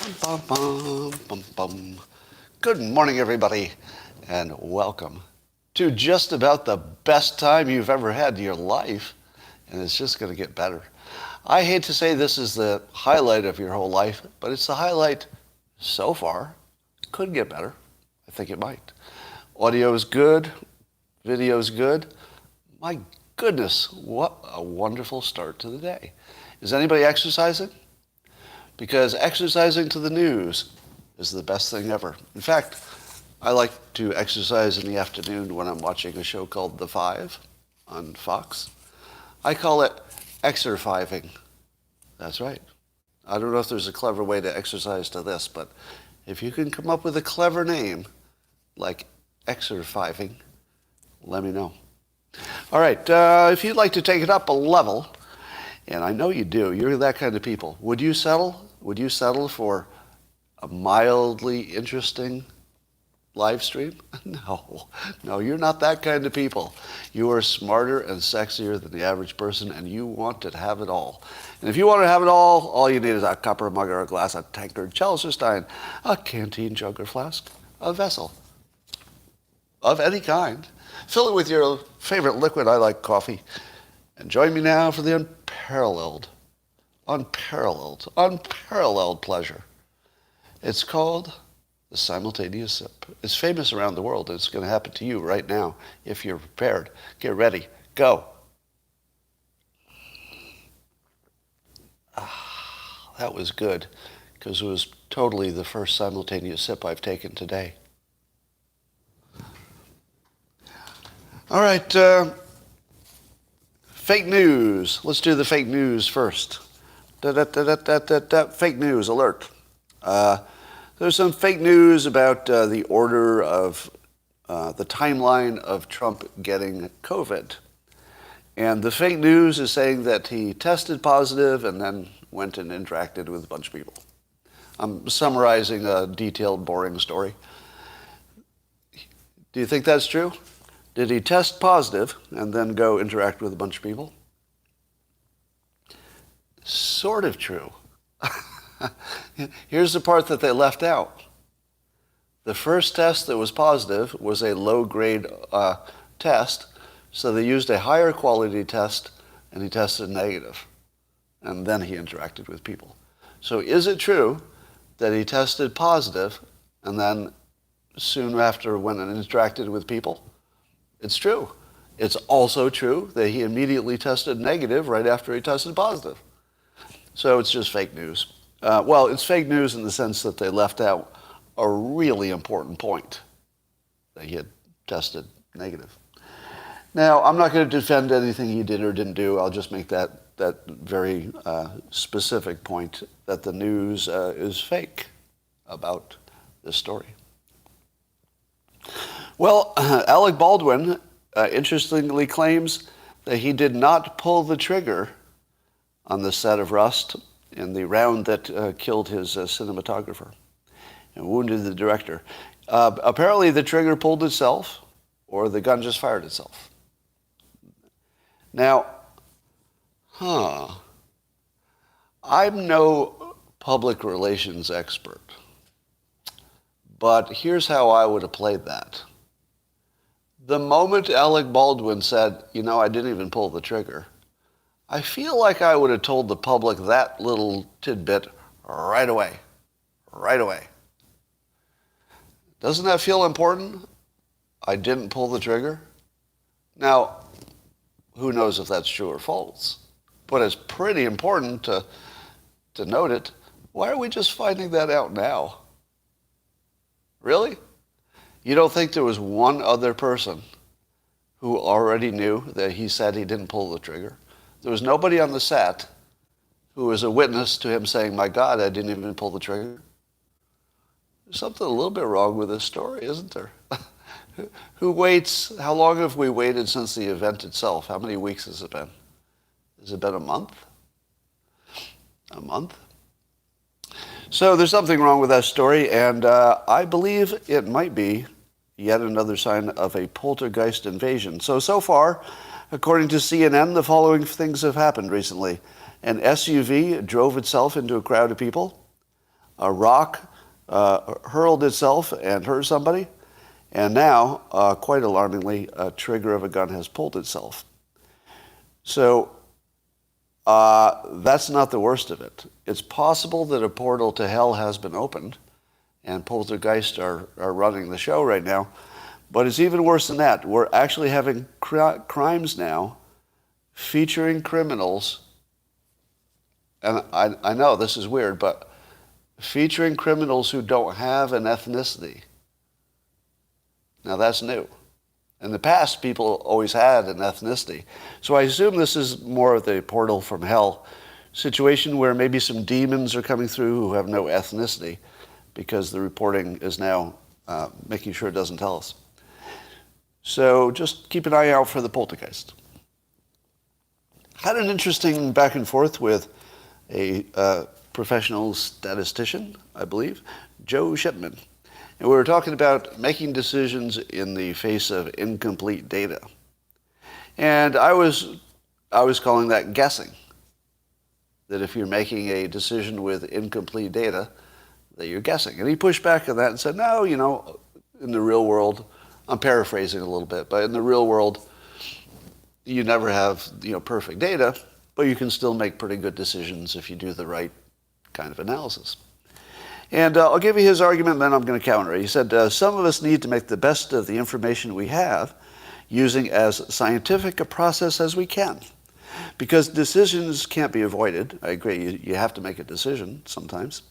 Bum, bum, bum, bum. Good morning, everybody, and welcome to just about the best time you've ever had in your life, and it's just going to get better. I hate to say this is the highlight of your whole life, but it's the highlight so far. It could get better. I think it might. Audio is good. Video is good. My goodness, what a wonderful start to the day. Is anybody exercising? Because exercising to the news is the best thing ever. In fact, I like to exercise in the afternoon when I'm watching a show called The Five on Fox. I call it exerfiving. That's right. I don't know if there's a clever way to exercise to this, but if you can come up with a clever name like exerfiving, let me know. All right, if you'd like to take it up a level, and I know you do, you're that kind of people, would you settle? Would you settle for a mildly interesting live stream? No, you're not that kind of people. You are smarter and sexier than the average person, and you want to have it all. And if you want to have it all you need is a cup or a mug or a glass, a tankard, chalice or stein, a canteen, jug or flask, a vessel of any kind. Fill it with your favorite liquid. I like coffee. And join me now for the unparalleled pleasure. It's called the simultaneous sip. It's famous around the world, and it's going to happen to you right now if you're prepared. Get ready. Go. That was good, because it was totally the first simultaneous sip I've taken today. All right, fake news. Let's do the fake news first. Fake news alert. There's some fake news about the order of the timeline of Trump getting COVID. And the fake news is saying that he tested positive and then went and interacted with a bunch of people. I'm summarizing a detailed, boring story. Do you think that's true? Did he test positive and then go interact with a bunch of people? Sort of true. Here's the part that they left out. The first test that was positive was a low-grade test, so they used a higher quality test, and he tested negative. And then he interacted with people. So is it true that he tested positive and then soon after went and interacted with people? It's true. It's also true that he immediately tested negative right after he tested positive. So it's just fake news. Well, it's fake news in the sense that they left out a really important point, that he had tested negative. Now, I'm not going to defend anything he did or didn't do. I'll just make that very specific point that the news is fake about this story. Well, Alec Baldwin interestingly claims that he did not pull the trigger on the set of Rust in the round that killed his cinematographer and wounded the director. Apparently the trigger pulled itself, or the gun just fired itself. Now, I'm no public relations expert, but here's how I would have played that. The moment Alec Baldwin said, I didn't even pull the trigger, I feel like I would have told the public that little tidbit right away. Right away. Doesn't that feel important? I didn't pull the trigger. Now, who knows if that's true or false? But it's pretty important to note it. Why are we just finding that out now? Really? You don't think there was one other person who already knew that he said he didn't pull the trigger? There was nobody on the set who was a witness to him saying, my God, I didn't even pull the trigger. There's something a little bit wrong with this story, isn't there? Who waits? How long have we waited since the event itself? How many weeks has it been? Has it been a month? A month? So there's something wrong with that story, and I believe it might be yet another sign of a poltergeist invasion. So far, according to CNN, the following things have happened recently. An SUV drove itself into a crowd of people. a rock hurled itself and hurt somebody, and now, quite alarmingly, a trigger of a gun has pulled itself. So that's not the worst of it. It's possible that a portal to hell has been opened, and Poltergeists are running the show right now. But it's even worse than that. We're actually having crimes now featuring criminals, and I know this is weird, but featuring criminals who don't have an ethnicity. Now that's new. In the past, people always had an ethnicity. So I assume this is more of the portal from hell situation where maybe some demons are coming through who have no ethnicity, because the reporting is now making sure it doesn't tell us. So just keep an eye out for the poltergeist. Had an interesting back and forth with a professional statistician, I believe, Joe Shipman. And we were talking about making decisions in the face of incomplete data. And I was calling that guessing. That if you're making a decision with incomplete data, that you're guessing. And he pushed back on that and said, no, in the real world, I'm paraphrasing a little bit, but in the real world, you never have perfect data, but you can still make pretty good decisions if you do the right kind of analysis. And I'll give you his argument, and then I'm going to counter it. He said, some of us need to make the best of the information we have, using as scientific a process as we can. Because decisions can't be avoided. I agree, you have to make a decision sometimes.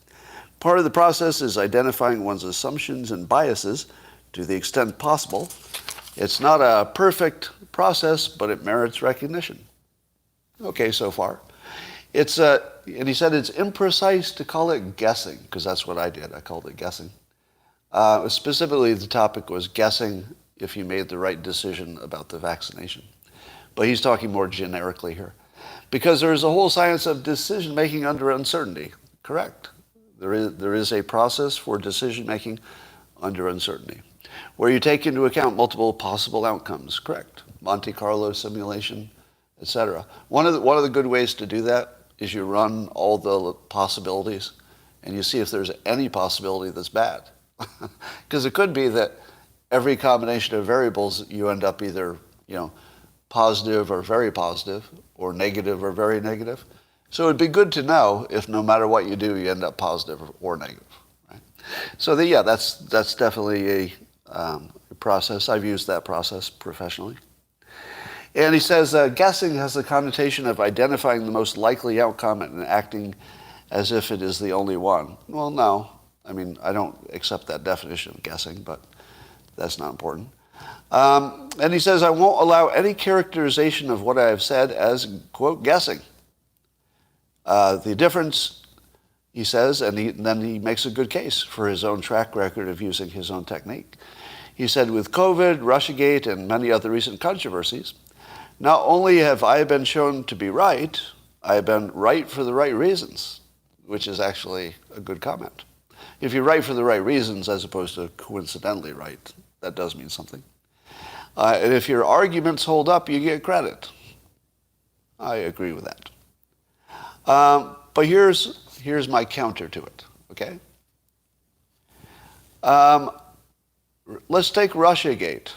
Part of the process is identifying one's assumptions and biases to the extent possible. It's not a perfect process, but it merits recognition. Okay, so far. And he said it's imprecise to call it guessing, because that's what I did. I called it guessing. Specifically, the topic was guessing if you made the right decision about the vaccination. But he's talking more generically here. Because there is a whole science of decision-making under uncertainty. Correct. There is a process for decision-making under uncertainty, where you take into account multiple possible outcomes. Correct. Monte Carlo simulation, etc. One of the good ways to do that is you run all the possibilities and you see if there's any possibility that's bad. Because it could be that every combination of variables you end up either positive or very positive, or negative or very negative. So it'd be good to know if no matter what you do, you end up positive or negative. Right? So that's definitely a process. I've used that process professionally. And he says guessing has the connotation of identifying the most likely outcome and acting as if it is the only one. Well, no. I mean, I don't accept that definition of guessing, but that's not important. And he says, I won't allow any characterization of what I have said as, quote, guessing. The difference, he says, and then he makes a good case for his own track record of using his own technique. He said, with COVID, Russiagate, and many other recent controversies, not only have I been shown to be right, I have been right for the right reasons, which is actually a good comment. If you're right for the right reasons as opposed to coincidentally right, that does mean something. And if your arguments hold up, you get credit. I agree with that. But here's my counter to it, okay? Let's take Russiagate.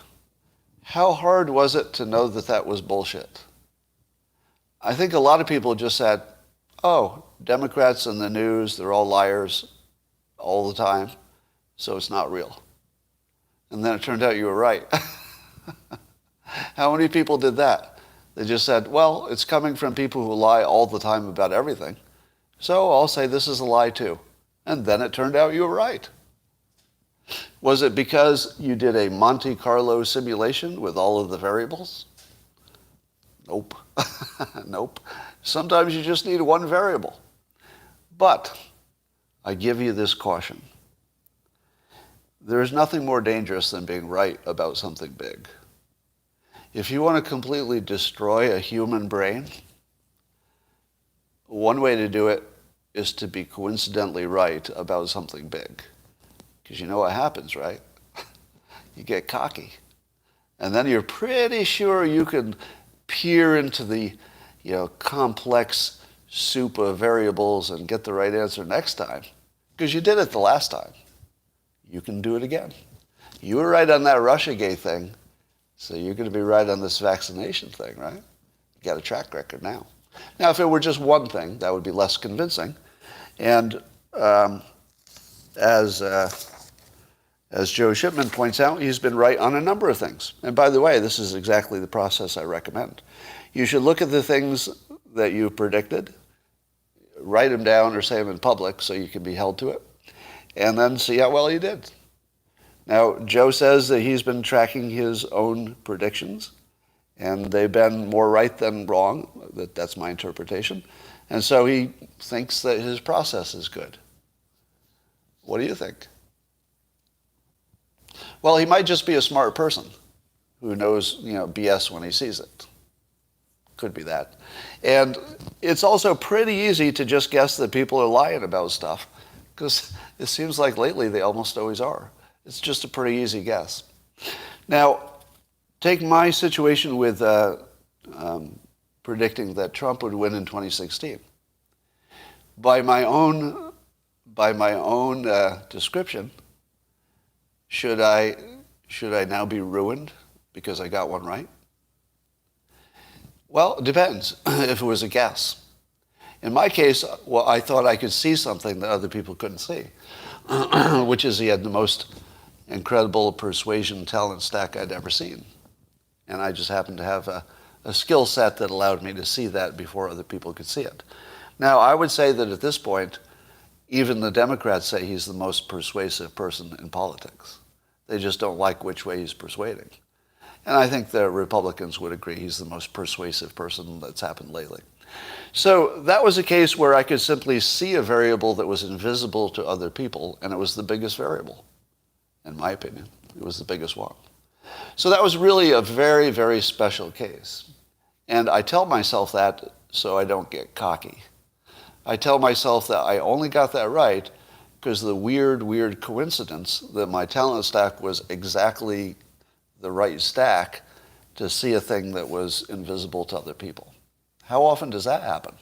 How hard was it to know that that was bullshit? I think a lot of people just said, oh, Democrats in the news, they're all liars all the time, so it's not real. And then it turned out you were right. How many people did that? They just said, well, it's coming from people who lie all the time about everything, so I'll say this is a lie too. And then it turned out you were right. Was it because you did a Monte Carlo simulation with all of the variables? Nope. Nope. Sometimes you just need one variable. But I give you this caution. There is nothing more dangerous than being right about something big. If you want to completely destroy a human brain, one way to do it is to be coincidentally right about something big. Because you know what happens, right? You get cocky. And then you're pretty sure you can peer into the complex soup of variables and get the right answer next time. because you did it the last time. You can do it again. You were right on that Russiagate thing, so you're going to be right on this vaccination thing, right? You got a track record now. Now, if it were just one thing, that would be less convincing. And as Joe Shipman points out, he's been right on a number of things. And by the way, this is exactly the process I recommend. You should look at the things that you predicted, write them down or say them in public so you can be held to it, and then see how well you did. Now, Joe says that he's been tracking his own predictions, and they've been more right than wrong. That's my interpretation. And so he thinks that his process is good. What do you think? Well, he might just be a smart person who knows, BS when he sees it. Could be that. And it's also pretty easy to just guess that people are lying about stuff, because it seems like lately they almost always are. It's just a pretty easy guess. Now, take my situation with predicting that Trump would win in 2016. By my own description, should I now be ruined because I got one right? Well, it depends if it was a guess. In my case, well, I thought I could see something that other people couldn't see, which is he had the most incredible persuasion talent stack I'd ever seen. And I just happened to have a skill set that allowed me to see that before other people could see it. Now, I would say that at this point, even the Democrats say he's the most persuasive person in politics. They just don't like which way he's persuading. And I think the Republicans would agree he's the most persuasive person that's happened lately. So that was a case where I could simply see a variable that was invisible to other people, and it was the biggest variable, in my opinion. It was the biggest one. So that was really a very, very special case. And I tell myself that so I don't get cocky. I tell myself that I only got that right because of the weird coincidence that my talent stack was exactly the right stack to see a thing that was invisible to other people. How often does that happen?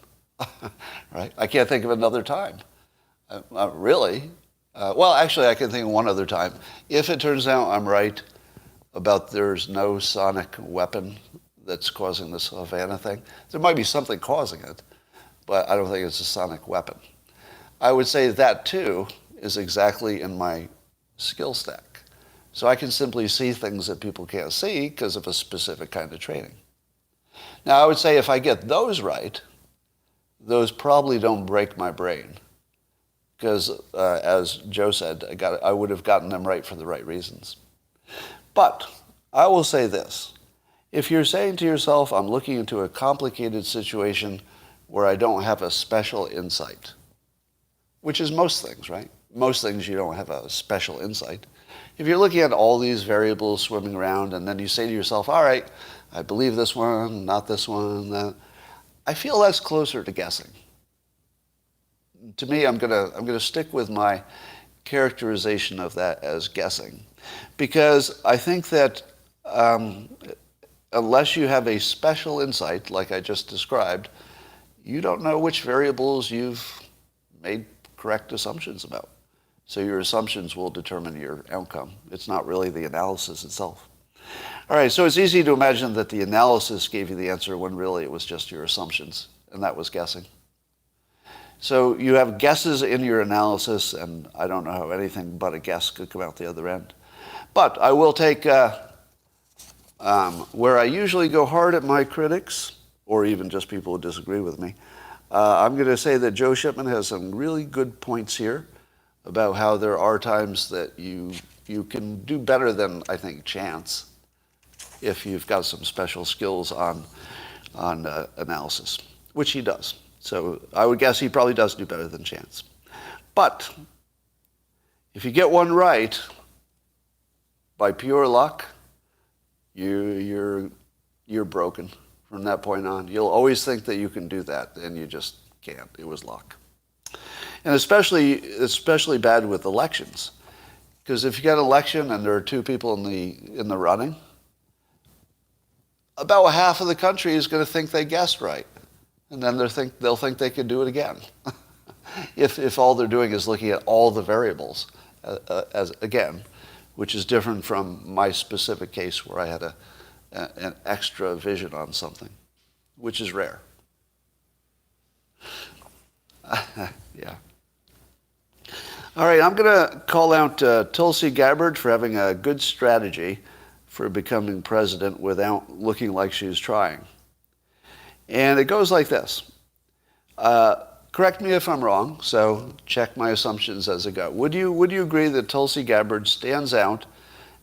Right? I can't think of another time. Really? Well, actually, I can think of one other time. If it turns out I'm right about there's no sonic weapon that's causing this Havana thing, there might be something causing it, but I don't think it's a sonic weapon. I would say that, too, is exactly in my skill stack. So I can simply see things that people can't see because of a specific kind of training. Now, I would say if I get those right, those probably don't break my brain. Because, as Joe said, I would have gotten them right for the right reasons. But I will say this. If you're saying to yourself, I'm looking into a complicated situation where I don't have a special insight, which is most things, right? Most things you don't have a special insight. If you're looking at all these variables swimming around and then you say to yourself, all right, I believe this one, not this one, I feel that's closer to guessing. To me, I'm gonna stick with my characterization of that as guessing, because I think that unless you have a special insight, like I just described, you don't know which variables you've made correct assumptions about. So your assumptions will determine your outcome. It's not really the analysis itself. All right, so it's easy to imagine that the analysis gave you the answer when really it was just your assumptions, and that was guessing. So you have guesses in your analysis, and I don't know how anything but a guess could come out the other end. But I will take where I usually go hard at my critics, or even just people who disagree with me. I'm going to say that Joe Shipman has some really good points here about how there are times that you can do better than, I think, chance if you've got some special skills on analysis, which he does. So I would guess he probably does do better than chance. But if you get one right by pure luck, you're broken from that point on. You'll always think that you can do that, and you just can't. It was luck. And especially bad with elections, because if you get an election and there are two people in the running, about half of the country is going to think they guessed right, and then they'll think they can do it again. if all they're doing is looking at all the variables, as again, which is different from my specific case where I had an extra vision on something, which is rare. Yeah. All right, I'm going to call out Tulsi Gabbard for having a good strategy for becoming president without looking like she's trying. And it goes like this. Correct me if I'm wrong, so check my assumptions as I go. Would you agree that Tulsi Gabbard stands out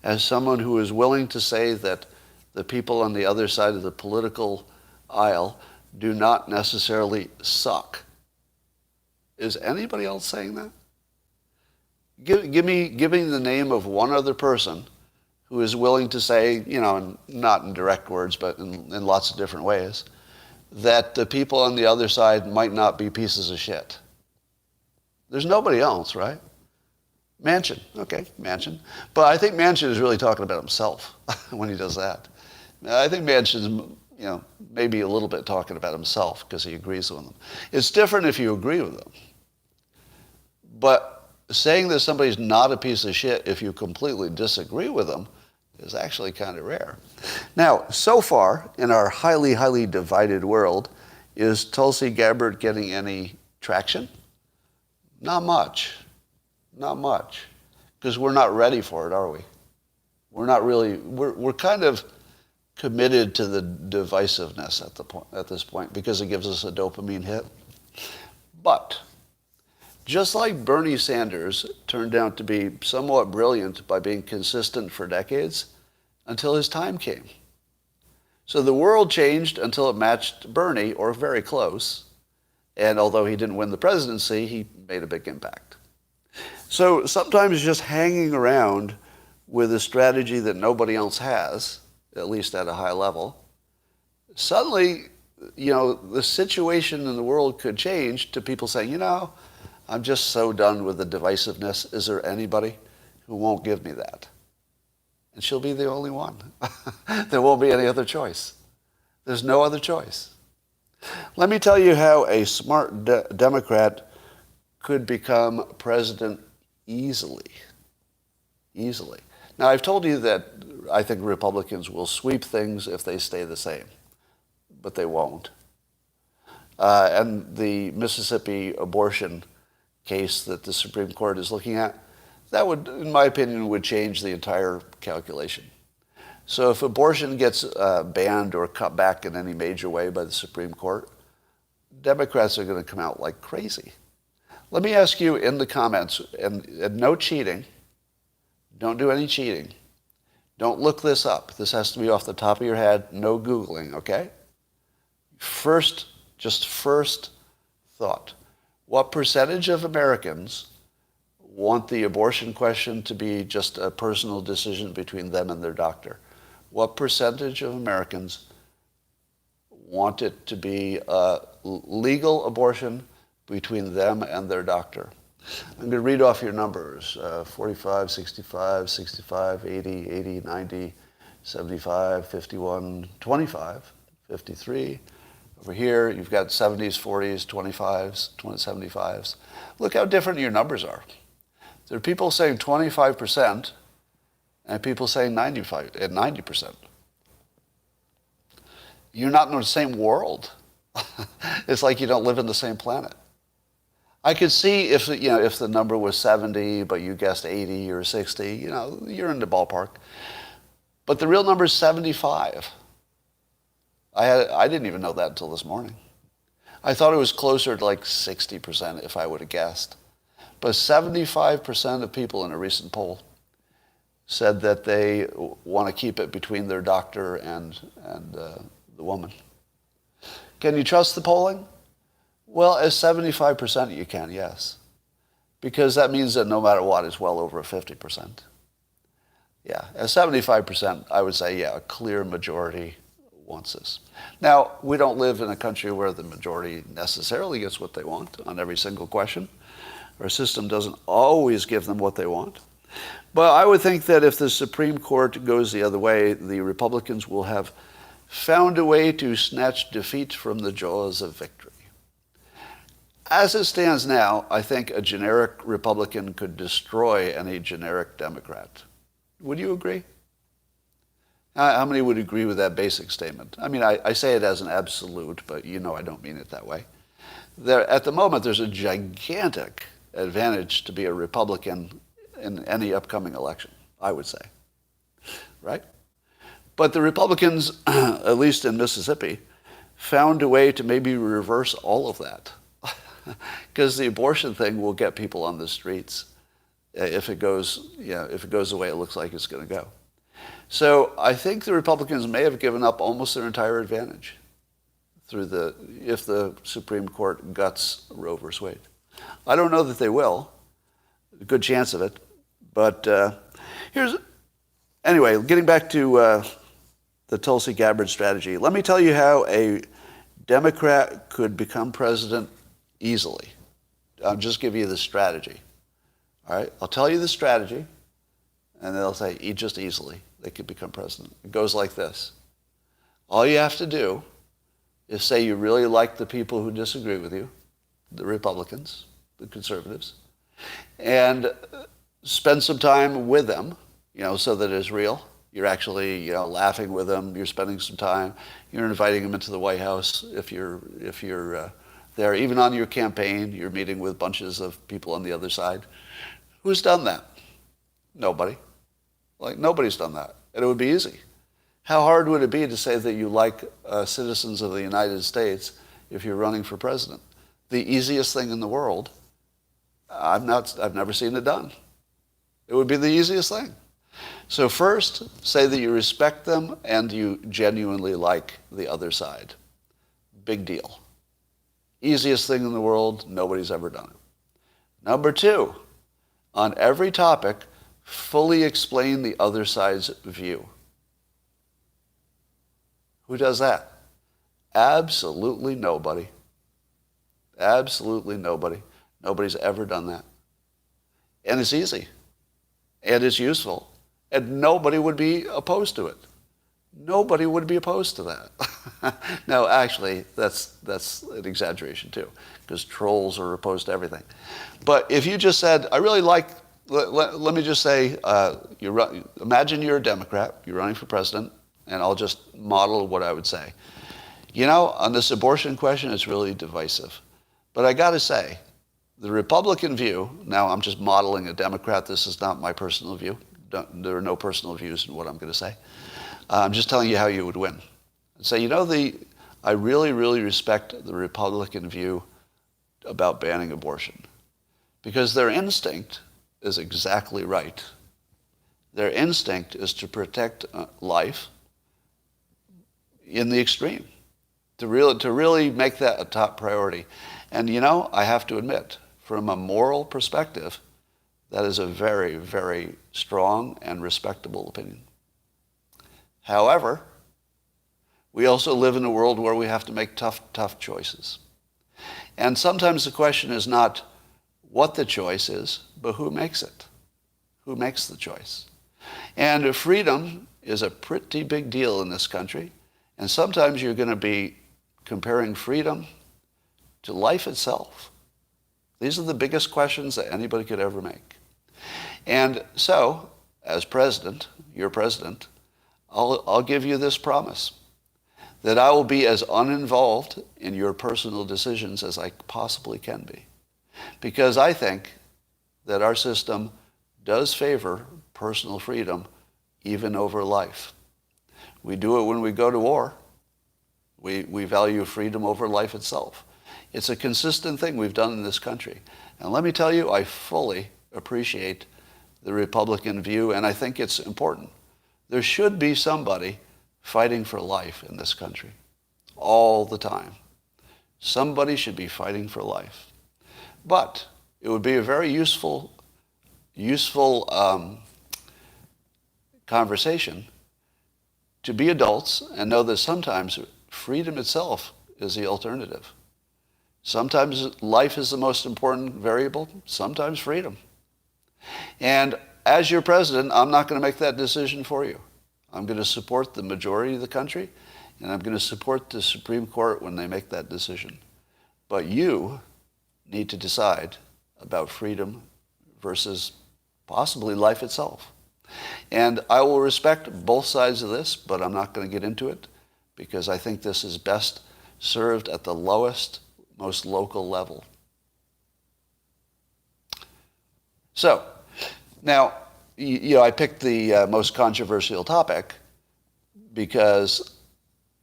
as someone who is willing to say that the people on the other side of the political aisle do not necessarily suck? Is anybody else saying that? Give me the name of one other person who is willing to say, not in direct words, but in lots of different ways, that the people on the other side might not be pieces of shit. There's nobody else, right? Manchin. Okay, Manchin. But I think Manchin is really talking about himself when he does that. I think Manchin's, maybe a little bit talking about himself because he agrees with them. It's different if you agree with them. But saying that somebody's not a piece of shit if you completely disagree with them is actually kind of rare. Now, so far, in our highly, highly divided world, is Tulsi Gabbard getting any traction? Not much. Not much. Because we're not ready for it, are we? We're not really, we're kind of committed to the divisiveness at this point because it gives us a dopamine hit. But just like Bernie Sanders turned out to be somewhat brilliant by being consistent for decades until his time came. So the world changed until it matched Bernie, or very close. And although he didn't win the presidency, he made a big impact. So sometimes just hanging around with a strategy that nobody else has, at least at a high level, suddenly, the situation in the world could change to people saying, I'm just so done with the divisiveness. Is there anybody who won't give me that? And she'll be the only one. There won't be any other choice. There's no other choice. Let me tell you how a smart Democrat could become president easily. Easily. Now, I've told you that I think Republicans will sweep things if they stay the same, but they won't. And the Mississippi abortion case that the Supreme Court is looking at, that would, in my opinion, would change the entire calculation. So if abortion gets banned or cut back in any major way by the Supreme Court, Democrats are going to come out like crazy. Let me ask you in the comments, and no cheating, don't do any cheating. Don't look this up. This has to be off the top of your head, no Googling, okay? First thought. What percentage of Americans want the abortion question to be just a personal decision between them and their doctor? What percentage of Americans want it to be a legal abortion between them and their doctor? I'm going to read off your numbers. 45, 65, 65, 80, 80, 90, 75, 51, 25, 53. Over here, you've got 70s, 40s, 25s, 75s. Look how different your numbers are. There are people saying 25% and people saying 90%. You're not in the same world. It's like you don't live in the same planet. I could see if the number was 70, but you guessed 80 or 60, you're in the ballpark. But the real number is 75. I didn't even know that until this morning. I thought it was closer to like 60% if I would have guessed. But 75% of people in a recent poll said that they want to keep it between their doctor and the woman. Can you trust the polling? Well, as 75% you can, yes. Because that means that no matter what, it's well over 50%. Yeah, as 75%, I would say, a clear majority wants this. Now, we don't live in a country where the majority necessarily gets what they want on every single question. Our system doesn't always give them what they want. But I would think that if the Supreme Court goes the other way, the Republicans will have found a way to snatch defeat from the jaws of victory. As it stands now, I think a generic Republican could destroy any generic Democrat. Would you agree? How many would agree with that basic statement? I mean, I say it as an absolute, but you know I don't mean it that way. At the moment, there's a gigantic advantage to be a Republican in any upcoming election, I would say. Right? But the Republicans, at least in Mississippi, found a way to maybe reverse all of that. Because the abortion thing will get people on the streets if it goes the way it looks like it's going to go. So I think the Republicans may have given up almost their entire advantage if the Supreme Court guts Roe versus Wade. I don't know that they will. A good chance of it. But anyway, getting back to the Tulsi Gabbard strategy, let me tell you how a Democrat could become president easily. I'll just give you the strategy. All right? I'll tell you the strategy, and they'll say, just easily, they could become president. It goes like this. All you have to do is say you really like the people who disagree with you, the Republicans, the conservatives, and spend some time with them, so that it's real. You're actually, laughing with them. You're spending some time. You're inviting them into the White House if you're there. Even on your campaign, you're meeting with bunches of people on the other side. Who's done that? Nobody. Nobody's done that. And it would be easy. How hard would it be to say that you like citizens of the United States if you're running for president? The easiest thing in the world. I've never seen it done. It would be the easiest thing. So first, say that you respect them and you genuinely like the other side. Big deal. Easiest thing in the world, nobody's ever done it. Number two, on every topic, fully explain the other side's view. Who does that? Absolutely nobody. Absolutely nobody. Nobody's ever done that. And it's easy. And it's useful. And nobody would be opposed to it. Nobody would be opposed to that. No, actually, that's an exaggeration too, because trolls are opposed to everything. But if you just said, I really like, let me just say, imagine you're a Democrat, you're running for president, and I'll just model what I would say. On this abortion question, it's really divisive. But I got to say, the Republican view, now I'm just modeling a Democrat, this is not my personal view. There are no personal views in what I'm going to say. I'm just telling you how you would win. Say, I really, really respect the Republican view about banning abortion. Because their instinct is exactly right. Their instinct is to protect life in the extreme. To really make that a top priority. And I have to admit, from a moral perspective, that is a very, very strong and respectable opinion. However, we also live in a world where we have to make tough choices. And sometimes the question is not what the choice is, but who makes it? Who makes the choice? And freedom is a pretty big deal in this country. And sometimes you're going to be comparing freedom to life itself. These are the biggest questions that anybody could ever make. And so, as president, your president, I'll give you this promise, that I will be as uninvolved in your personal decisions as I possibly can be. Because I think that our system does favor personal freedom even over life. We do it when we go to war. We value freedom over life itself. It's a consistent thing we've done in this country. And let me tell you, I fully appreciate the Republican view, and I think it's important. There should be somebody fighting for life in this country all the time. Somebody should be fighting for life. But it would be a very useful conversation to be adults and know that sometimes freedom itself is the alternative. Sometimes life is the most important variable, sometimes freedom. And as your president, I'm not going to make that decision for you. I'm going to support the majority of the country, and I'm going to support the Supreme Court when they make that decision. But you need to decide about freedom versus possibly life itself. And I will respect both sides of this, but I'm not going to get into it because I think this is best served at the lowest, most local level. So, now, I picked the most controversial topic because,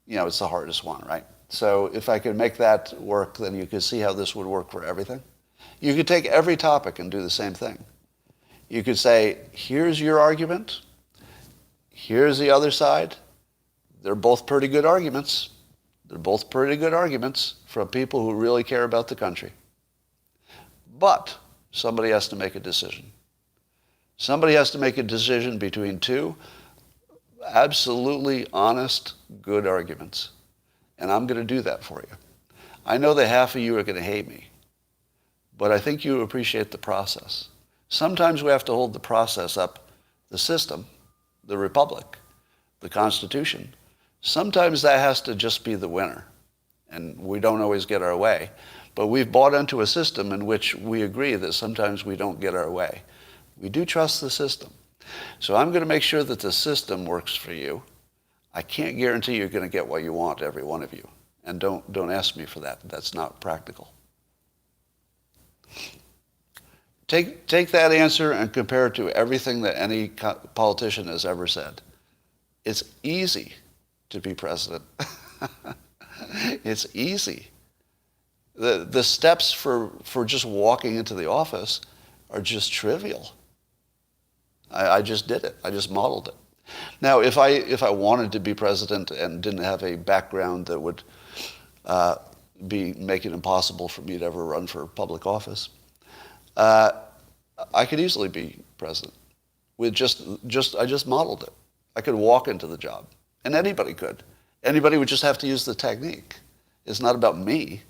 it's the hardest one, right? So if I could make that work, then you could see how this would work for everything. You could take every topic and do the same thing. You could say, here's your argument, here's the other side. They're both pretty good arguments. They're both pretty good arguments from people who really care about the country. But somebody has to make a decision. Somebody has to make a decision between two absolutely honest, good arguments. And I'm going to do that for you. I know that half of you are going to hate me, but I think you appreciate the process. Sometimes we have to hold the process up, the system, the republic, the Constitution. Sometimes that has to just be the winner, and we don't always get our way. But we've bought into a system in which we agree that sometimes we don't get our way. We do trust the system. So I'm going to make sure that the system works for you. I can't guarantee you're going to get what you want, every one of you. And don't ask me for that. That's not practical. Take that answer and compare it to everything that any politician has ever said. It's easy to be president. It's easy. The steps for just walking into the office are just trivial. I just did it. I just modeled it. Now, if I wanted to be president and didn't have a background that would make it impossible for me to ever run for public office, I could easily be president. I just modeled it. I could walk into the job, and anybody could. Anybody would just have to use the technique. It's not about me.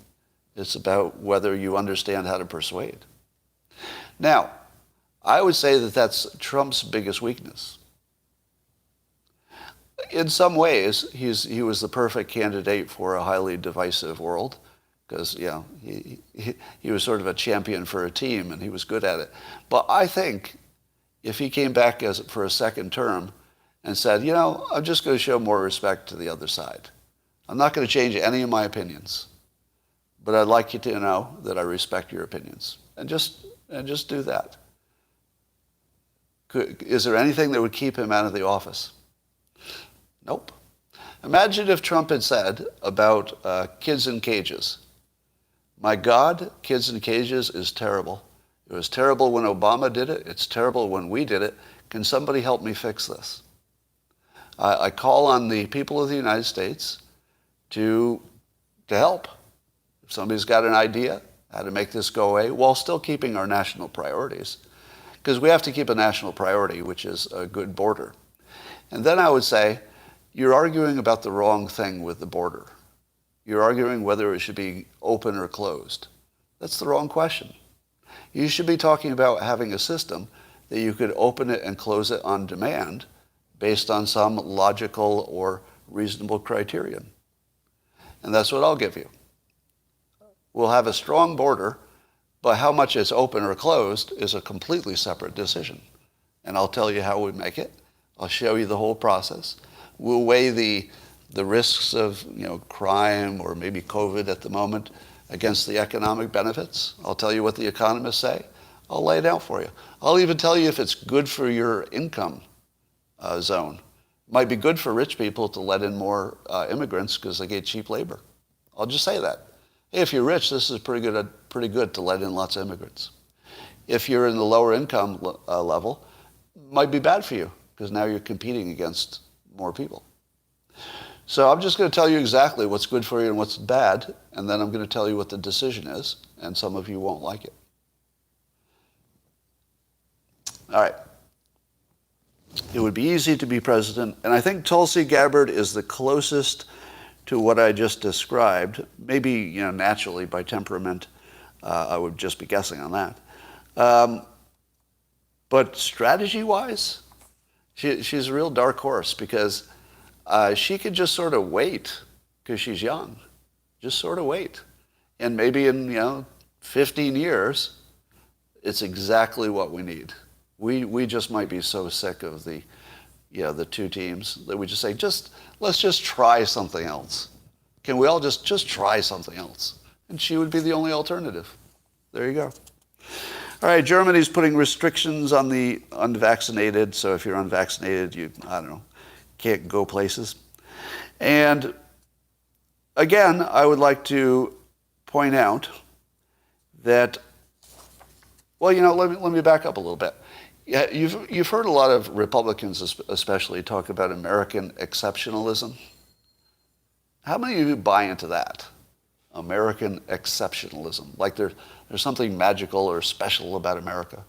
It's about whether you understand how to persuade. Now, I would say that that's Trump's biggest weakness. In some ways, he was the perfect candidate for a highly divisive world because, he was sort of a champion for a team and he was good at it. But I think if he came back for a second term and said, I'm just going to show more respect to the other side. I'm not going to change any of my opinions, but I'd like you to know that I respect your opinions. And just do that. Is there anything that would keep him out of the office? Nope. Imagine if Trump had said about kids in cages, my God, kids in cages is terrible. It was terrible when Obama did it. It's terrible when we did it. Can somebody help me fix this? I call on the people of the United States to help. If somebody's got an idea how to make this go away while still keeping our national priorities, because we have to keep a national priority, which is a good border. And then I would say, you're arguing about the wrong thing with the border. You're arguing whether it should be open or closed. That's the wrong question. You should be talking about having a system that you could open it and close it on demand based on some logical or reasonable criterion. And that's what I'll give you. We'll have a strong border, but how much it's open or closed is a completely separate decision. And I'll tell you how we make it. I'll show you the whole process. We'll weigh the risks of crime or maybe COVID at the moment against the economic benefits. I'll tell you what the economists say. I'll lay it out for you. I'll even tell you if it's good for your income zone. It might be good for rich people to let in more immigrants because they get cheap labor. I'll just say that. Hey, if you're rich, this is pretty good to let in lots of immigrants. If you're in the lower income level, it might be bad for you because now you're competing against more people. So I'm just going to tell you exactly what's good for you and what's bad, and then I'm going to tell you what the decision is, and some of you won't like it. All right. It would be easy to be president, and I think Tulsi Gabbard is the closest to what I just described. Maybe, naturally by temperament, I would just be guessing on that. But strategy-wise, she's a real dark horse because she could just sort of wait because she's young. Just sort of wait. And maybe in, 15 years, it's exactly what we need. We just might be so sick of the two teams that we just say, let's just try something else. Can we all just try something else? And she would be the only alternative. There you go. All right, Germany's putting restrictions on the unvaccinated. So if you're unvaccinated, you can't go places. And again, I would like to point out that, let me back up a little bit. Yeah, you've heard a lot of Republicans especially talk about American exceptionalism. How many of you buy into that? American exceptionalism. Like there's something magical or special about America.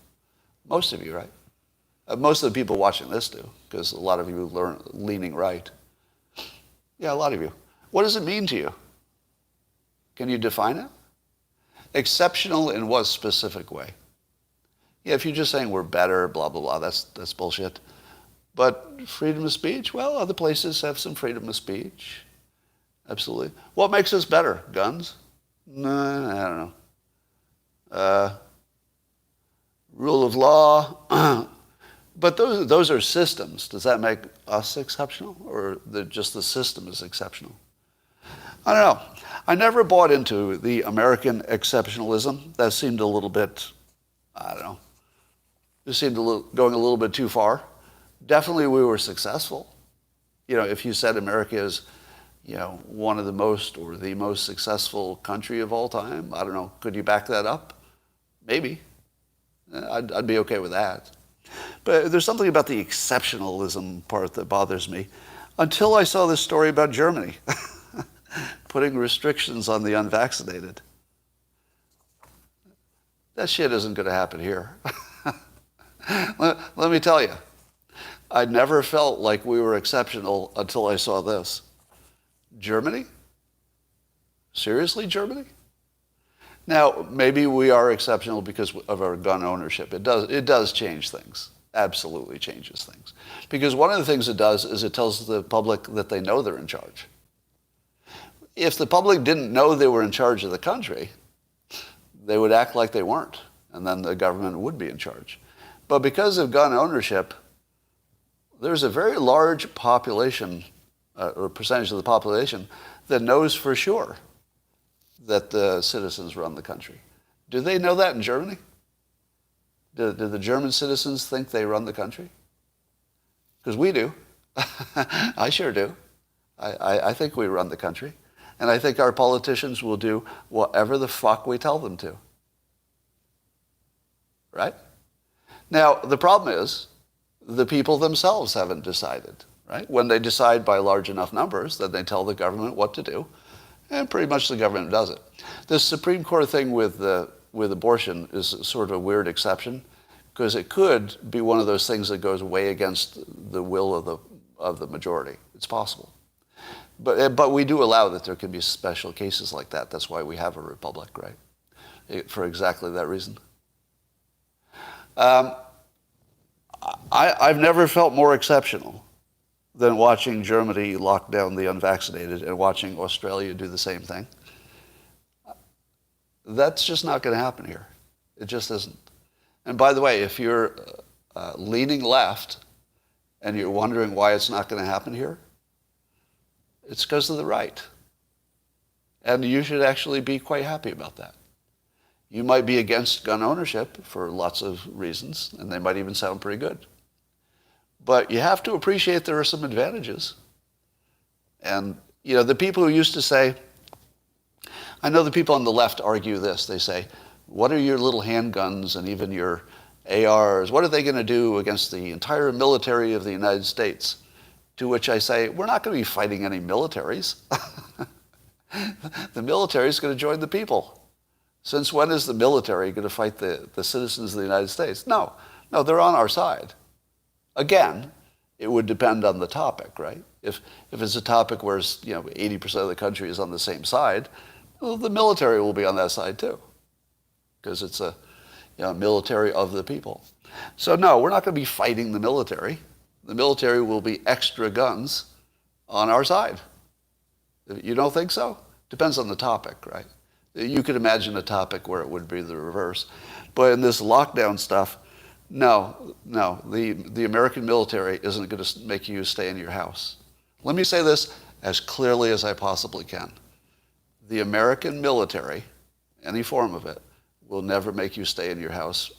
Most of you, right? Most of the people watching this do, because a lot of you are leaning right. Yeah, a lot of you. What does it mean to you? Can you define it? Exceptional in what specific way? Yeah, if you're just saying we're better, blah, blah, blah, that's bullshit. But freedom of speech? Well, other places have some freedom of speech. Absolutely. What makes us better? Guns? No, I don't know. Rule of law? But those are systems. Does that make us exceptional? Or just the system is exceptional? I don't know. I never bought into the American exceptionalism. That seemed a little bit, I don't know. It seemed going a little bit too far. Definitely we were successful. If you said America is, one of the most or the most successful country of all time, I don't know. Could you back that up? Maybe. I'd be okay with that. But there's something about the exceptionalism part that bothers me until I saw this story about Germany putting restrictions on the unvaccinated. That shit isn't going to happen here. Let me tell you, I never felt like we were exceptional until I saw this. Germany? Seriously, Germany? Now, maybe we are exceptional because of our gun ownership. It does change things. Absolutely changes things. Because one of the things it does is it tells the public that they know they're in charge. If the public didn't know they were in charge of the country, they would act like they weren't, and then the government would be in charge. But because of gun ownership, there's a very large population, or percentage of the population, that knows for sure that the citizens run the country. Do they know that in Germany? Do the German citizens think they run the country? Because we do. I sure do. I think we run the country. And I think our politicians will do whatever the fuck we tell them to. Right? Now, the problem is the people themselves haven't decided. Right? When they decide by large enough numbers, then they tell the government what to do. And pretty much the government does it. The Supreme Court thing with abortion is sort of a weird exception, because it could be one of those things that goes way against the will of the majority. It's possible. But we do allow that there can be special cases like that. That's why we have a republic, right? For exactly that reason. I've never felt more exceptional than watching Germany lock down the unvaccinated and watching Australia do the same thing. That's just not going to happen here. It just isn't. And by the way, if you're leaning left and you're wondering why it's not going to happen here, it's because of the right. And you should actually be quite happy about that. You might be against gun ownership for lots of reasons, and they might even sound pretty good. But you have to appreciate there are some advantages. And, the people who used to say, I know the people on the left argue this. They say, what are your little handguns and even your ARs? What are they going to do against the entire military of the United States? To which I say, we're not going to be fighting any militaries. The military is going to join the people. Since when is the military going to fight the citizens of the United States? No, they're on our side. Again, it would depend on the topic, right? If it's a topic where 80% of the country is on the same side, well, the military will be on that side too, because it's a military of the people. So no, we're not going to be fighting the military. The military will be extra guns on our side. You don't think so? Depends on the topic, right? You could imagine a topic where it would be the reverse. But in this lockdown stuff, no. The American military isn't going to make you stay in your house. Let me say this as clearly as I possibly can. The American military, any form of it, will never make you stay in your house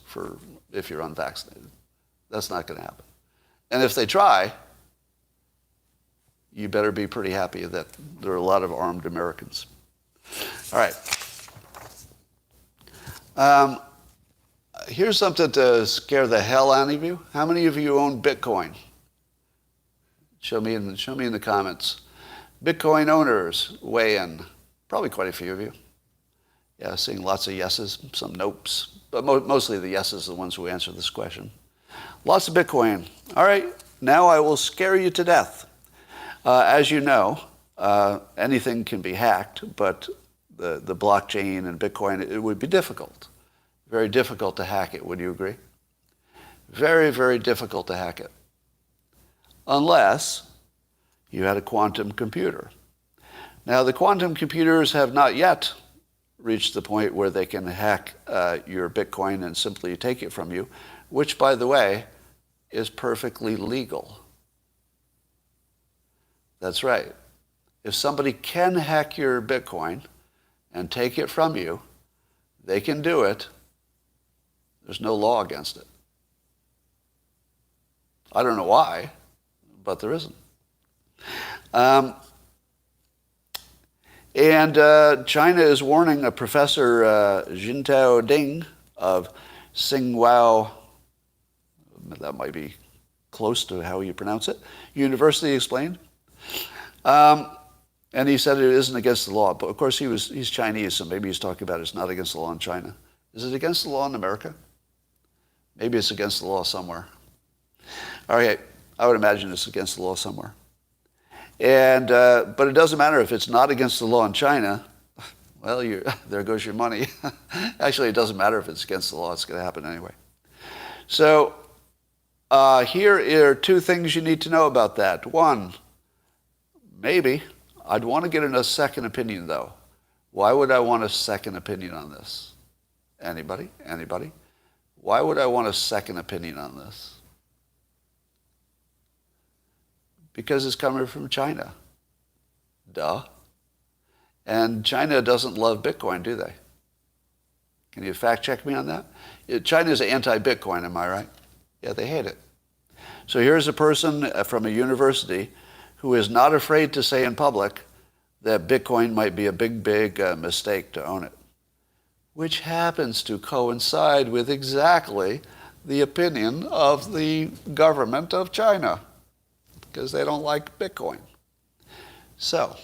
if you're unvaccinated. That's not going to happen. And if they try, you better be pretty happy that there are a lot of armed Americans. All right. Here's something to scare the hell out of you. How many of you own Bitcoin? Show me in the comments. Bitcoin owners, weigh in. Probably quite a few of you. Yeah, seeing lots of yeses, some nopes, but mostly the yeses are the ones who answer this question. Lots of Bitcoin. All right, now I will scare you to death. As you know, anything can be hacked, but the blockchain and Bitcoin, it would be difficult. Very difficult to hack it, would you agree? Very, very difficult to hack it. Unless you had a quantum computer. Now, the quantum computers have not yet reached the point where they can hack your Bitcoin and simply take it from you, which, by the way, is perfectly legal. That's right. If somebody can hack your Bitcoin and take it from you, they can do it. There's no law against it. I don't know why, but there isn't. And China is warning a Professor Jintao Ding of Tsinghua, that might be close to how you pronounce it, University explained. And he said it isn't against the law. But of course he's Chinese, so maybe he's talking about it's not against the law in China. Is it against the law in America? Maybe it's against the law somewhere. All right, I would imagine it's against the law somewhere. And but it doesn't matter if it's not against the law in China. Well, there goes your money. Actually, it doesn't matter if it's against the law. It's going to happen anyway. So here are two things you need to know about that. One, maybe I'd want to get a second opinion, though. Why would I want a second opinion on this? Anybody? Why would I want a second opinion on this? Because it's coming from China. Duh. And China doesn't love Bitcoin, do they? Can you fact check me on that? China's anti-Bitcoin, am I right? Yeah, they hate it. So here's a person from a university who is not afraid to say in public that Bitcoin might be a big mistake to own it, which happens to coincide with exactly the opinion of the government of China, because they don't like Bitcoin. So,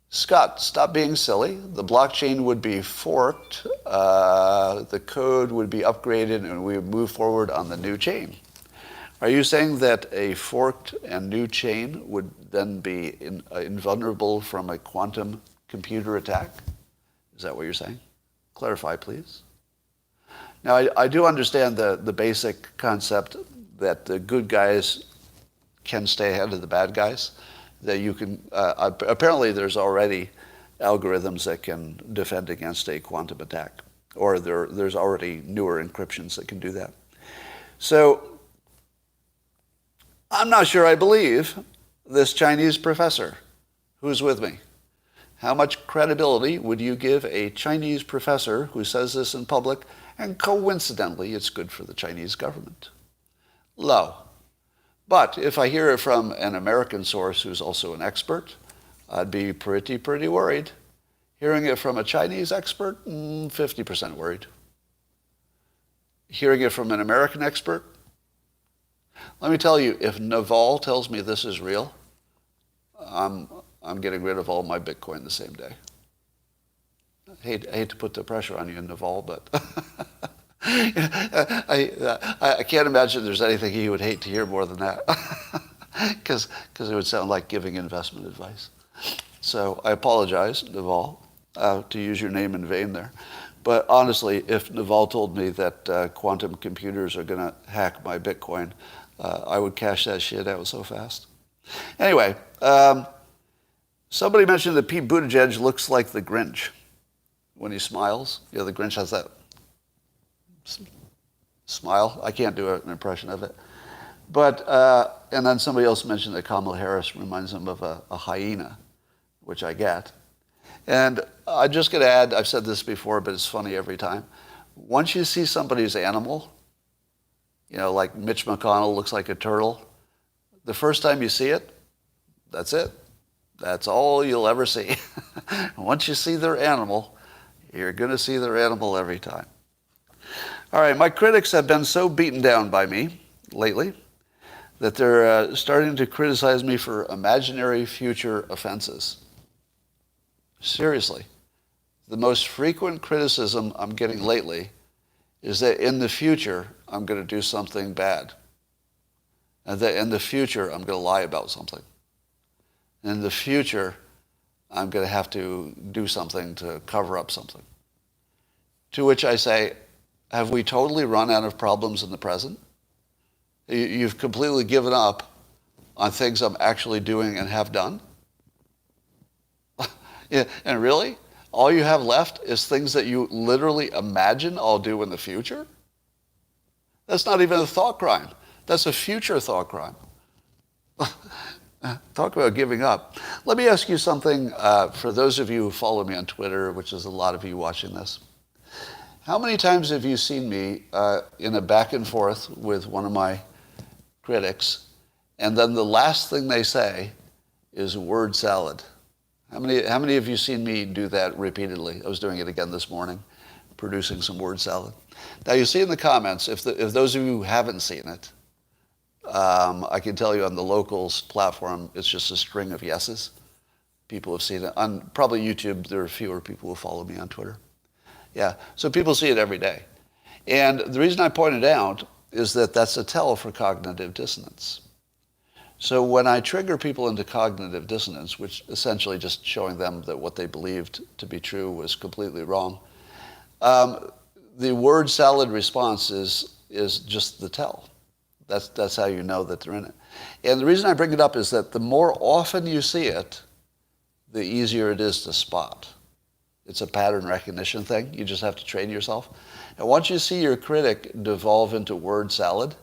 Scott, stop being silly. The blockchain would be forked, the code would be upgraded, and we would move forward on the new chain. Are you saying that a forked and new chain would then be invulnerable from a quantum computer attack? Is that what you're saying? Clarify, please. Now, I do understand the basic concept that the good guys can stay ahead of the bad guys. That you can, apparently there's already algorithms that can defend against a quantum attack, or there's already newer encryptions that can do that. So, I'm not sure I believe this Chinese professor who's with me. How much credibility would you give a Chinese professor who says this in public, and coincidentally it's good for the Chinese government? Low. But if I hear it from an American source who's also an expert, I'd be pretty worried. Hearing it from a Chinese expert, 50% worried. Hearing it from an American expert, let me tell you, if Naval tells me this is real, I'm getting rid of all my Bitcoin the same day. I hate to put the pressure on you, Naval, but I can't imagine there's anything he would hate to hear more than that, because it would sound like giving investment advice. So I apologize, Naval, to use your name in vain there. But honestly, if Naval told me that quantum computers are going to hack my Bitcoin, I would cash that shit out so fast. Anyway, Somebody mentioned that Pete Buttigieg looks like the Grinch when he smiles. You know, the Grinch has that smile. I can't do an impression of it. But, and then somebody else mentioned that Kamala Harris reminds him of a hyena, which I get. And I'm just going to add, I've said this before, but it's funny every time. Once you see somebody's animal, you know, like Mitch McConnell looks like a turtle, the first time you see it, that's it. That's all you'll ever see. Once you see their animal, you're going to see their animal every time. All right, my critics have been so beaten down by me lately that they're starting to criticize me for imaginary future offenses. Seriously. The most frequent criticism I'm getting lately is that in the future, I'm going to do something bad. And that in the future, I'm going to lie about something. In the future, I'm going to have to do something to cover up something. To which I say, have we totally run out of problems in the present? You've completely given up on things I'm actually doing and have done? Yeah, and really? All you have left is things that you literally imagine I'll do in the future? That's not even a thought crime. That's a future thought crime. Talk about giving up. Let me ask you something for those of you who follow me on Twitter, which is a lot of you watching this. How many times have you seen me in a back and forth with one of my critics, and then the last thing they say is word salad? How many have you seen me do that repeatedly? I was doing it again this morning, producing some word salad. Now you see in the comments, if those of you who haven't seen it, I can tell you on the Locals platform, it's just a string of yeses. People have seen it. On probably YouTube, there are fewer people who follow me on Twitter. Yeah, so people see it every day. And the reason I pointed out is that that's a tell for cognitive dissonance. So when I trigger people into cognitive dissonance, which essentially just showing them that what they believed to be true was completely wrong, the word salad response is just the tell. That's how you know that they're in it. And the reason I bring it up is that the more often you see it, the easier it is to spot. It's a pattern recognition thing. You just have to train yourself. And once you see your critic devolve into word salad,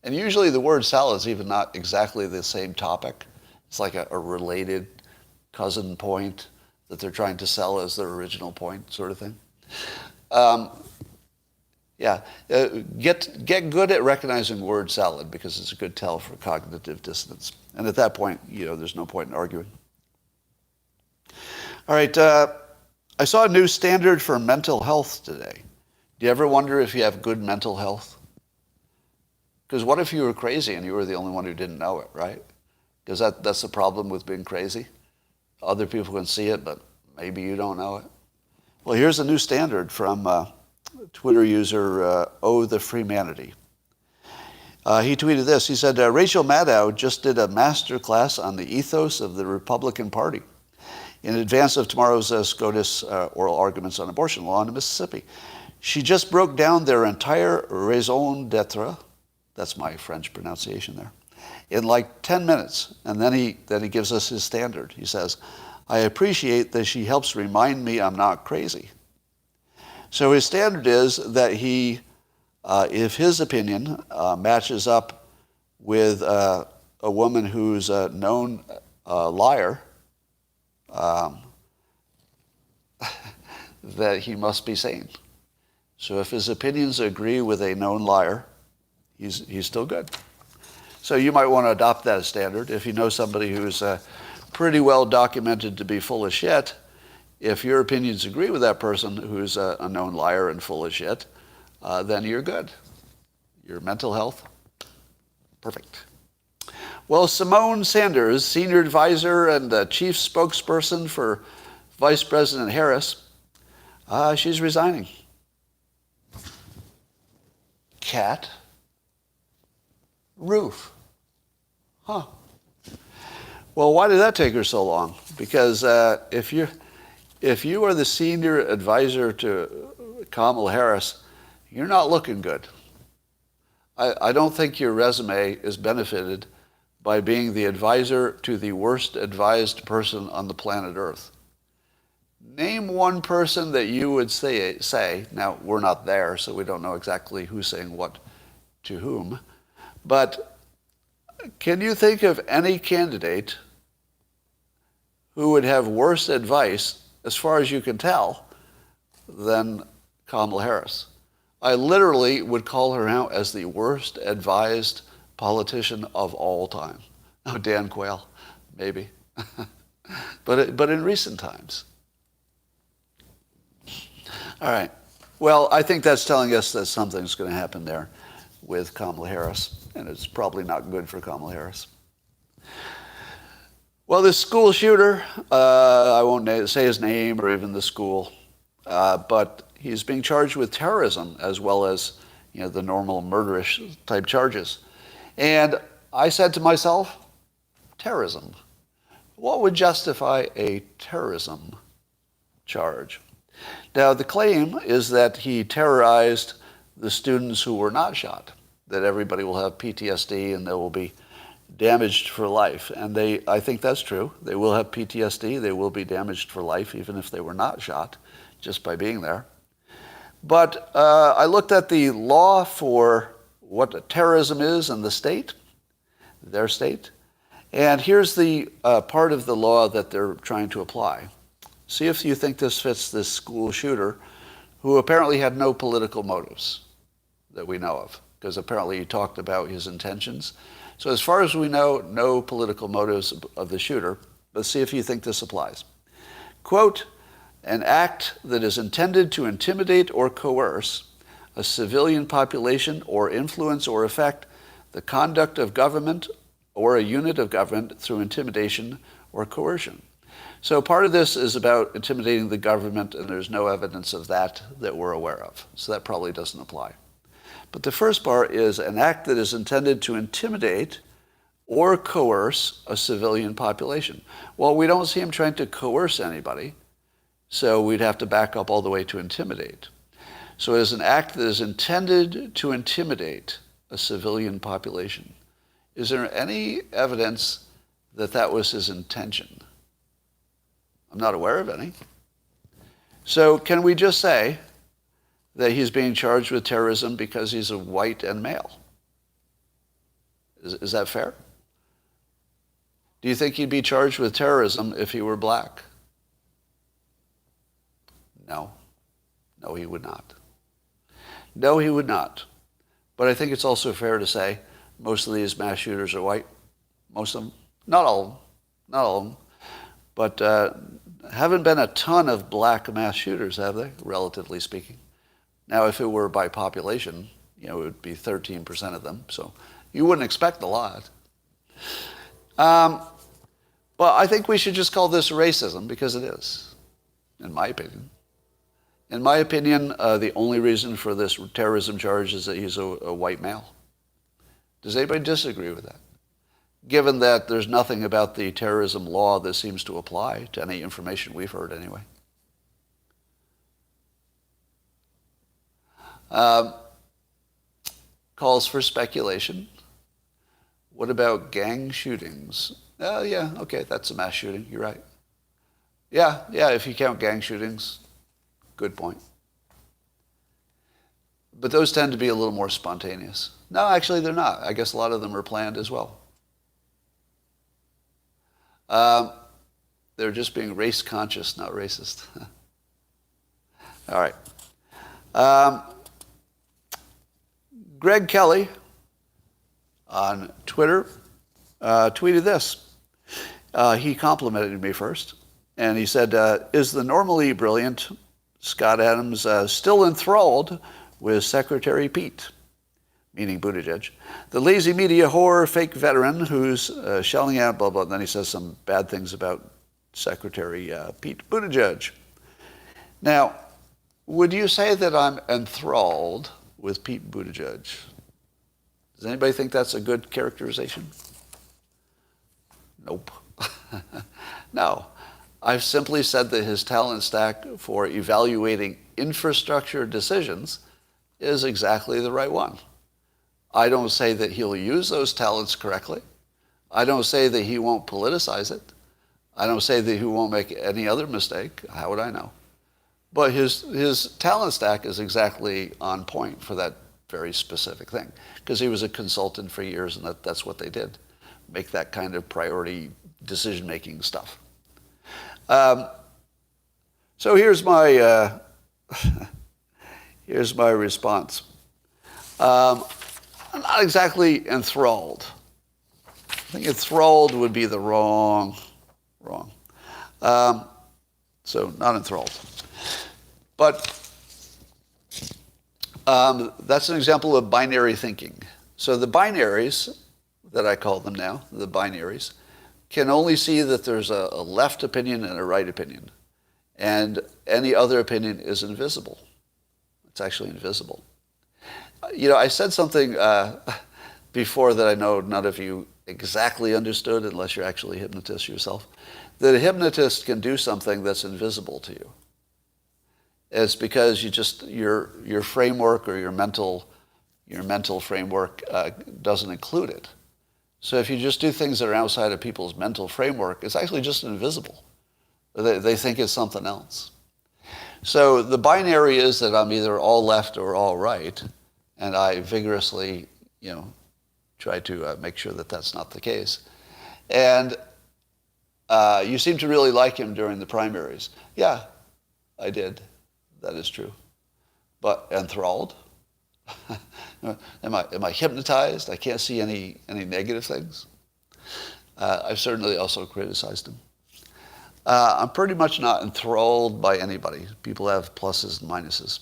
and usually the word salad is even not exactly the same topic. It's like a related cousin point that they're trying to sell as their original point, sort of thing. Get good at recognizing word salad because it's a good tell for cognitive dissonance. And at that point, there's no point in arguing. All right, I saw a new standard for mental health today. Do you ever wonder if you have good mental health? Because what if you were crazy and you were the only one who didn't know it, right? Because that's the problem with being crazy. Other people can see it, but maybe you don't know it. Well, here's a new standard from Twitter user Oh the Freemanity. He tweeted this. He said, Rachel Maddow just did a master class on the ethos of the Republican Party in advance of tomorrow's SCOTUS oral arguments on abortion law in Mississippi. She just broke down their entire raison d'etre, that's my French pronunciation there, in like 10 minutes. And then he gives us his standard. He says, I appreciate that she helps remind me I'm not crazy. So his standard is that he, if his opinion matches up with a woman who's a known liar, that he must be sane. So if his opinions agree with a known liar, he's still good. So you might want to adopt that as standard. If you know somebody who's pretty well documented to be full of shit, if your opinions agree with that person who's a known liar and full of shit, then you're good. Your mental health, perfect. Well, Simone Sanders, senior advisor and chief spokesperson for Vice President Harris, she's resigning. Cat. Roof. Huh. Well, why did that take her so long? Because if you are the senior advisor to Kamala Harris, you're not looking good. I don't think your resume is benefited by being the advisor to the worst advised person on the planet Earth. Name one person that you would say, now we're not there, so we don't know exactly who's saying what to whom, but can you think of any candidate who would have worse advice, as far as you can tell, than Kamala Harris? I literally would call her out as the worst advised politician of all time. Oh, Dan Quayle, maybe. but in recent times. All right. Well, I think that's telling us that something's going to happen there with Kamala Harris, and it's probably not good for Kamala Harris. Well, this school shooter, I won't say his name or even the school, but he's being charged with terrorism as well as, the normal murderish type charges. And I said to myself, terrorism. What would justify a terrorism charge? Now, the claim is that he terrorized the students who were not shot, that everybody will have PTSD and they will be damaged for life. And I think that's true. They will have PTSD. They will be damaged for life, even if they were not shot, just by being there. But I looked at the law for what terrorism is in the state, their state. And here's the part of the law that they're trying to apply. See if you think this fits this school shooter, who apparently had no political motives that we know of, because apparently he talked about his intentions. So as far as we know, no political motives of the shooter. Let's see if you think this applies. Quote, an act that is intended to intimidate or coerce a civilian population or influence or affect the conduct of government or a unit of government through intimidation or coercion. So part of this is about intimidating the government, and there's no evidence of that we're aware of. So that probably doesn't apply. But the first part is an act that is intended to intimidate or coerce a civilian population. Well, we don't see him trying to coerce anybody, so we'd have to back up all the way to intimidate. So it is an act that is intended to intimidate a civilian population. Is there any evidence that that was his intention? I'm not aware of any. So can we just say that he's being charged with terrorism because he's a white and male? Is that fair? Do you think he'd be charged with terrorism if he were black? No. No, he would not. No, he would not. But I think it's also fair to say most of these mass shooters are white. Most of them. Not all of them. Not all of them. But haven't been a ton of black mass shooters, have they, relatively speaking? Now, if it were by population, it would be 13% of them. So you wouldn't expect a lot. But I think we should just call this racism, because it is, in my opinion. In my opinion, the only reason for this terrorism charge is that he's a white male. Does anybody disagree with that? Given that there's nothing about the terrorism law that seems to apply to any information we've heard anyway. Calls for speculation. What about gang shootings? Yeah, okay, that's a mass shooting, you're right. Yeah, if you count gang shootings, good point. But those tend to be a little more spontaneous. No, actually they're not. I guess a lot of them are planned as well. They're just being race conscious, not racist. All right. Greg Kelly on Twitter tweeted this. He complimented me first, and he said, is the normally brilliant Scott Adams still enthralled with Secretary Pete, meaning Buttigieg, the lazy media whore, fake veteran who's shelling out, blah, blah, and then he says some bad things about Secretary Pete Buttigieg. Now, would you say that I'm enthralled with Pete Buttigieg? Does anybody think that's a good characterization? Nope. No. I've simply said that his talent stack for evaluating infrastructure decisions is exactly the right one. I don't say that he'll use those talents correctly. I don't say that he won't politicize it. I don't say that he won't make any other mistake. How would I know? But his talent stack is exactly on point for that very specific thing, because he was a consultant for years, and that's what they did, make that kind of priority decision-making stuff. So here's my here's my response. I'm not exactly enthralled. I think enthralled would be the wrong. So not enthralled. But that's an example of binary thinking. So the binaries, that I call them now, the binaries, can only see that there's a left opinion and a right opinion. And any other opinion is invisible. It's actually invisible. I said something before that I know none of you exactly understood, unless you're actually a hypnotist yourself, that a hypnotist can do something that's invisible to you. It's because your framework or your mental framework doesn't include it. So if you just do things that are outside of people's mental framework, it's actually just invisible. They think it's something else. So the binary is that I'm either all left or all right, and I vigorously, try to make sure that that's not the case. And you seem to really like him during the primaries. Yeah, I did. That is true. But enthralled? Am I hypnotized? I can't see any negative things. I've certainly also criticized him. I'm pretty much not enthralled by anybody. People have pluses and minuses.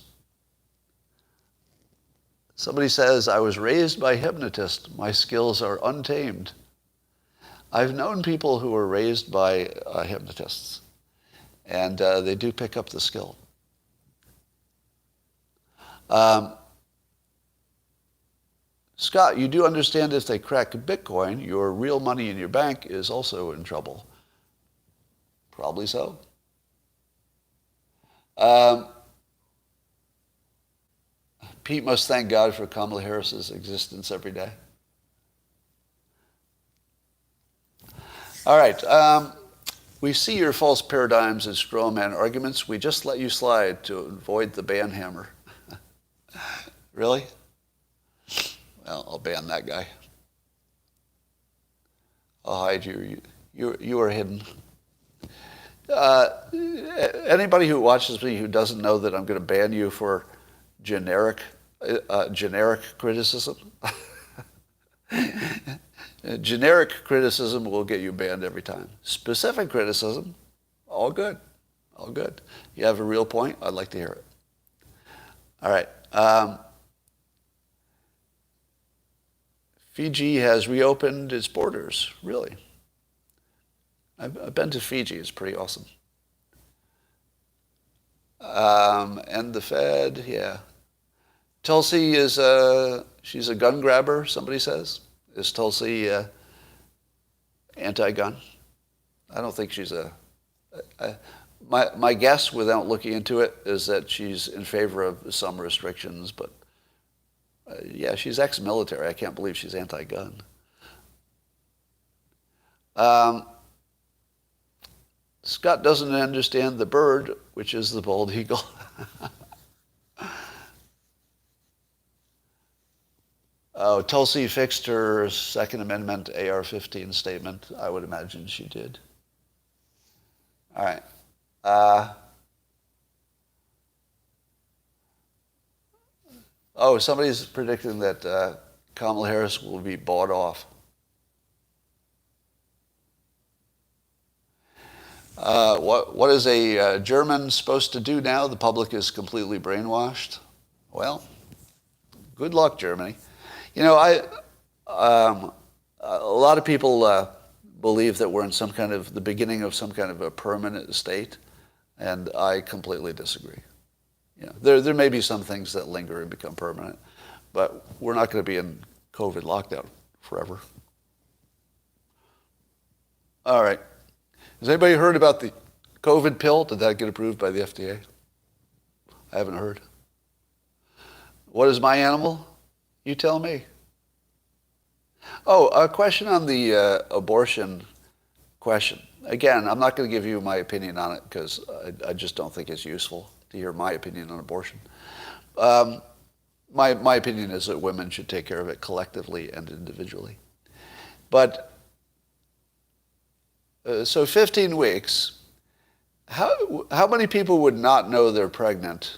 Somebody says, I was raised by hypnotists. My skills are untamed. I've known people who were raised by hypnotists, and they do pick up the skill. Scott, you do understand if they crack Bitcoin, your real money in your bank is also in trouble. Probably so. Pete must thank God for Kamala Harris's existence every day. All right. We see your false paradigms as straw man arguments. We just let you slide to avoid the ban hammer. Really? Well, I'll ban that guy. I'll hide you. You are hidden. Anybody who watches me who doesn't know that I'm going to ban you for generic criticism, generic criticism will get you banned every time. Specific criticism, all good. You have a real point, I'd like to hear it. All right. Fiji has reopened its borders, really. I've been to Fiji, it's pretty awesome. And the Fed, yeah. Tulsi is she's a gun grabber, somebody says. Is Tulsi anti-gun? I don't think she's my guess, without looking into it, is that she's in favor of some restrictions, but yeah, she's ex-military. I can't believe she's anti-gun. Scott doesn't understand the bird, which is the bald eagle. Oh, Tulsi fixed her Second Amendment AR-15 statement. I would imagine she did. All right. Somebody's predicting that Kamala Harris will be bought off. What is a German supposed to do now? The public is completely brainwashed. Well, good luck, Germany. A lot of people believe that we're in the beginning of some kind of a permanent state, and I completely disagree. There may be some things that linger and become permanent, but we're not going to be in COVID lockdown forever. All right. Has anybody heard about the COVID pill? Did that get approved by the FDA? I haven't heard. What is my animal? You tell me. Oh, a question on the abortion question. Again, I'm not going to give you my opinion on it because I just don't think it's useful to hear my opinion on abortion. Um, my opinion is that women should take care of it collectively and individually. But so 15 weeks, how many people would not know they're pregnant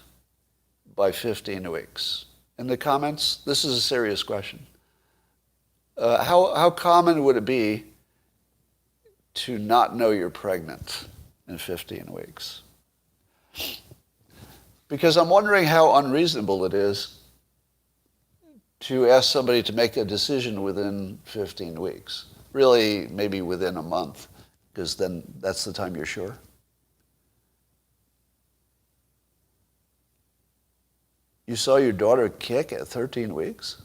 by 15 weeks? In the comments, this is a serious question. How common would it be to not know you're pregnant in 15 weeks? Because I'm wondering how unreasonable it is to ask somebody to make a decision within 15 weeks. Really, maybe within a month, because then that's the time you're sure. You saw your daughter kick at 13 weeks?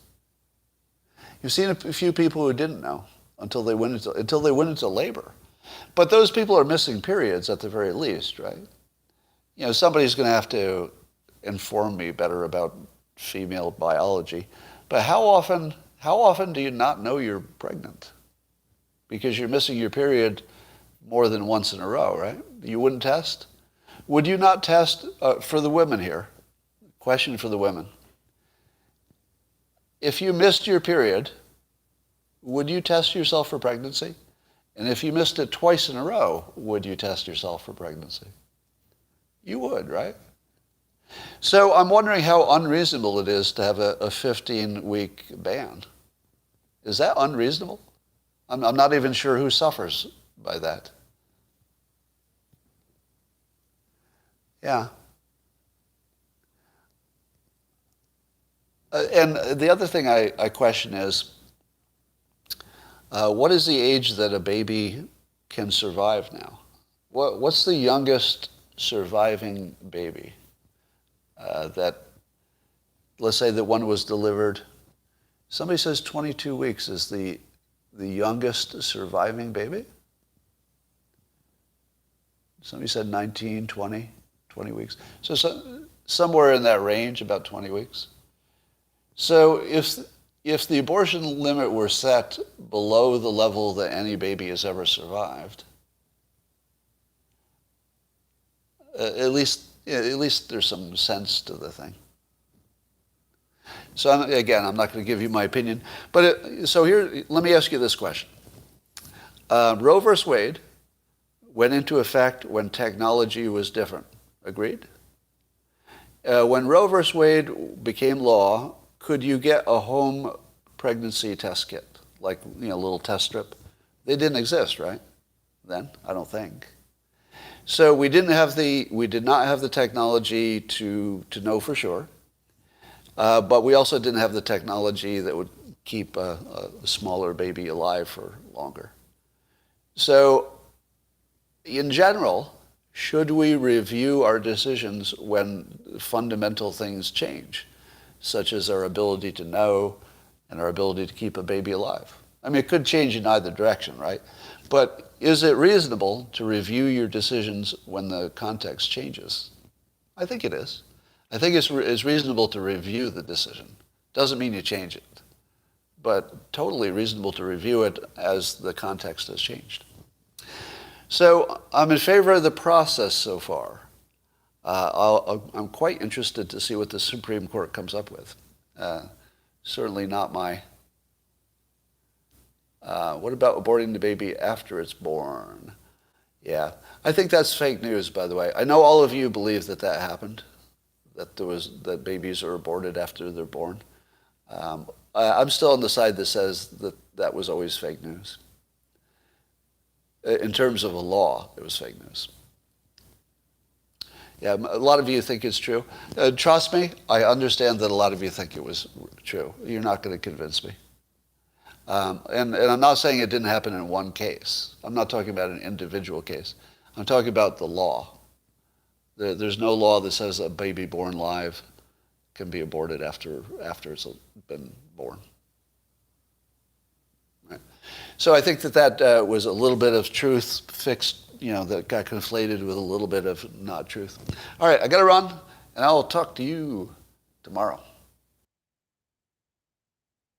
You've seen a few people who didn't know until they went into labor. But those people are missing periods at the very least, right? You know, somebody's going to have to inform me better about female biology. But how often do you not know you're pregnant? Because you're missing your period more than once in a row, right? You wouldn't test? Would you not test for the women here? Question for the women. If you missed your period, would you test yourself for pregnancy? And if you missed it twice in a row, would you test yourself for pregnancy? You would, right? So I'm wondering how unreasonable it is to have a 15-week ban. Is that unreasonable? I'm not even sure who suffers by that. Yeah. And the other thing I question is, what is the age that a baby can survive now? What's the youngest surviving baby that, let's say that one was delivered? Somebody says 22 weeks is the youngest surviving baby. Somebody said 19, 20 weeks. So somewhere in that range, about 20 weeks. So if the abortion limit were set below the level that any baby has ever survived, at least there's some sense to the thing. So I'm not going to give you my opinion, but so here, let me ask you this question: Roe versus Wade went into effect when technology was different. Agreed? When Roe versus Wade became law, could you get a home pregnancy test kit, like a little test strip? They didn't exist, right? Then I don't think. So we did not have the technology to know for sure, but we also didn't have the technology that would keep a smaller baby alive for longer. So in general, should we review our decisions when fundamental things change, such as our ability to know and our ability to keep a baby alive? I mean, it could change in either direction, right? But is it reasonable to review your decisions when the context changes? I think it is. I think it's reasonable to review the decision. Doesn't mean you change it, but totally reasonable to review it as the context has changed. So I'm in favor of the process so far. I'm quite interested to see what the Supreme Court comes up with. Certainly not my... what about aborting the baby after it's born? Yeah, I think that's fake news, by the way. I know all of you believe that happened, that babies are aborted after they're born. I'm still on the side that says that was always fake news. In terms of a law, it was fake news. Yeah, a lot of you think it's true. Trust me, I understand that a lot of you think it was true. You're not going to convince me. And I'm not saying it didn't happen in one case. I'm not talking about an individual case. I'm talking about the law. There's no law that says a baby born live can be aborted after it's been born. Right. So I think that was a little bit of truth fixed, that got conflated with a little bit of not truth. All right, I got to run, and I'll talk to you tomorrow.